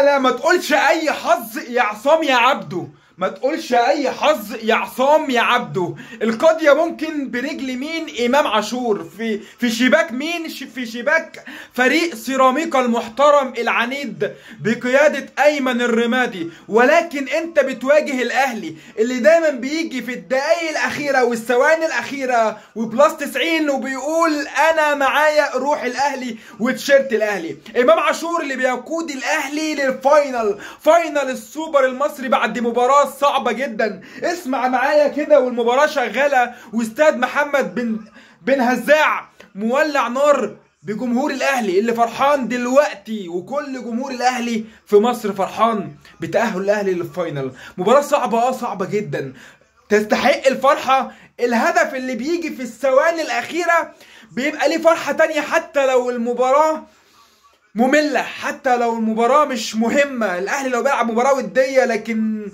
لا ما تقولش اي حظ يا عصام يا عبده، ما تقولش اي حظ يا عصام يا عبده. القضية ممكن برجل مين؟ امام عاشور في شباك مين؟ في شباك فريق سيراميكا المحترم العنيد بقيادة ايمن الرمادي. ولكن انت بتواجه الاهلي اللي دايما بيجي في الدقايق الاخيرة والثواني الاخيرة وبلس 90 وبيقول انا معايا روح الاهلي وتيشيرت الاهلي. امام عاشور اللي بيقود الاهلي للفاينل، فاينل السوبر المصري بعد مباراة صعبة جدا. اسمع معايا كده والمباراة شغالة واستاد محمد بن هزاع مولع نار بجمهور الاهلي اللي فرحان دلوقتي، وكل جمهور الاهلي في مصر فرحان بتأهل الاهلي للفاينل. مباراة صعبة صعبة جدا تستحق الفرحة. الهدف اللي بيجي في الثواني الاخيرة بيبقى ليه فرحة تانية حتى لو المباراة مملة، حتى لو المباراة مش مهمة. الاهلي لو بيلعب مباراة ودية لكن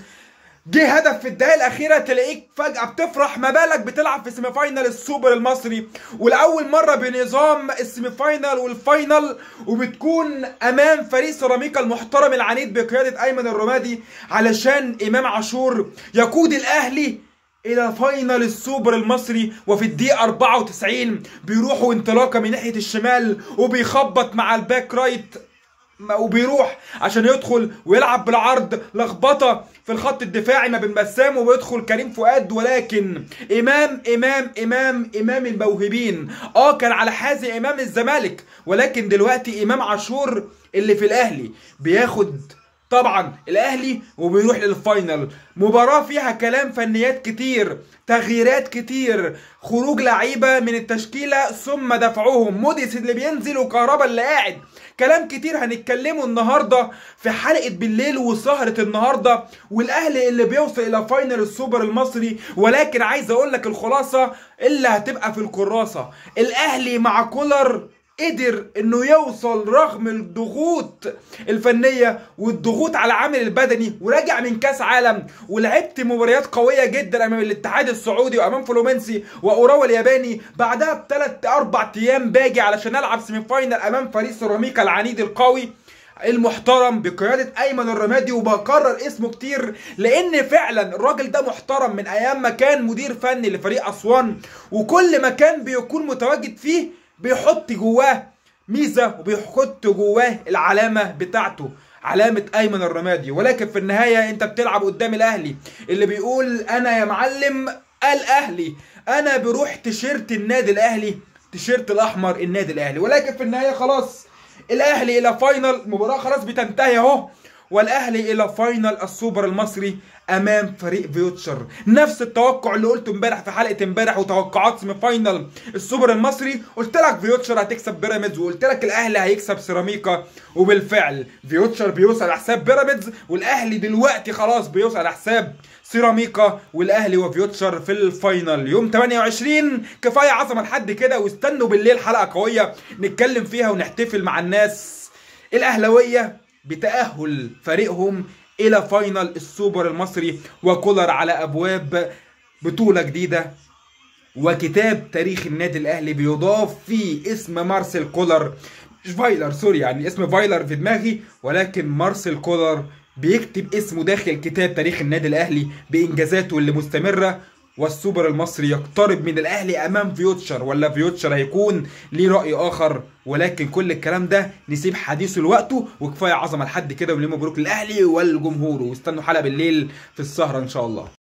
جه هدف في الدقايق الاخيره تلاقيك فجاه بتفرح، ما بالك بتلعب في سيمي فاينال السوبر المصري ولاول مره بنظام السيمي فاينال والفاينال، وبتكون امام فريق سيراميكا المحترم العنيد بقياده ايمن الرمادي علشان امام عاشور يقود الاهلي الى فاينل السوبر المصري. وفي الدقيقه 94 بيروحوا انطلاقه من ناحيه الشمال وبيخبط مع الباك رايت وبيروح عشان يدخل ويلعب بالعرض، لخبطه في الخط الدفاعي ما بين بسام وبيدخل كريم فؤاد. ولكن امام الموهوبين كان على حازي امام الزمالك، ولكن دلوقتي امام عاشور اللي في الاهلي بياخد طبعا الاهلي وبيروح للفاينل. مباراة فيها كلام فنيات كتير، تغييرات كتير، خروج لعيبة من التشكيلة ثم دفعوهم، موديس اللي بينزل وكهربا اللي قاعد. كلام كتير هنتكلمه النهاردة في حلقة بالليل وسهرة النهاردة، والاهلي اللي بيوصل الى فاينل السوبر المصري. ولكن عايز اقول لك الخلاصة اللي هتبقى في الكراسة. الاهلي مع كولر قدر انه يوصل رغم الضغوط الفنيه والضغوط على العامل البدني، وراجع من كاس عالم ولعبت مباريات قويه جدا امام الاتحاد السعودي وامام فلومنسي واوراوا الياباني. بعدها بثلاث اربع ايام باجي علشان العب سيمي فاينل امام فريق سيراميكا العنيد القوي المحترم بقياده ايمن الرمادي. وبكرر اسمه كتير لان فعلا الراجل ده محترم من ايام ما كان مدير فني لفريق اسوان، وكل مكان بيكون متواجد فيه بيحط جواه ميزة وبيحط جواه العلامة بتاعته، علامة ايمن الرمادي. ولكن في النهاية انت بتلعب قدام الاهلي اللي بيقول انا يا معلم الاهلي، انا بروح تيشيرت النادي الاهلي، تيشيرت الاحمر النادي الاهلي. ولكن في النهاية خلاص الاهلي الى فاينل، مباراة خلاص بتنتهي اهو، والاهلي الى فاينل السوبر المصري امام فريق فيوتشر. نفس التوقع اللي قلته امبارح في حلقه امبارح وتوقعات سيمي فاينل السوبر المصري، قلت لك فيوتشر هتكسب بيراميدز وقلت لك الاهلي هيكسب سيراميكا، وبالفعل فيوتشر بيوصل على حساب بيراميدز والاهلي دلوقتي خلاص بيوصل على حساب سيراميكا، والاهلي وفيوتشر في الفاينل يوم 28. كفايه عظمه لحد كده، واستنوا بالليل حلقه قويه نتكلم فيها ونحتفل مع الناس الاهلاويه بتأهل فريقهم الى فاينل السوبر المصري، وكولر على ابواب بطولة جديدة وكتاب تاريخ النادي الاهلي بيضاف فيه اسم مارسيل كولر، مش فايلر سوري، يعني اسم فايلر في دماغي، ولكن مارسيل كولر بيكتب اسمه داخل كتاب تاريخ النادي الاهلي بانجازاته اللي مستمرة. والسوبر المصري يقترب من الاهلي امام فيوتشر، ولا فيوتشر هيكون ليه راي اخر؟ ولكن كل الكلام ده نسيب حديثه لوقته، وكفايه عظمه لحد كده، وليه مبروك للاهلي والجمهور، واستنوا حلقه بالليل في السهره ان شاء الله.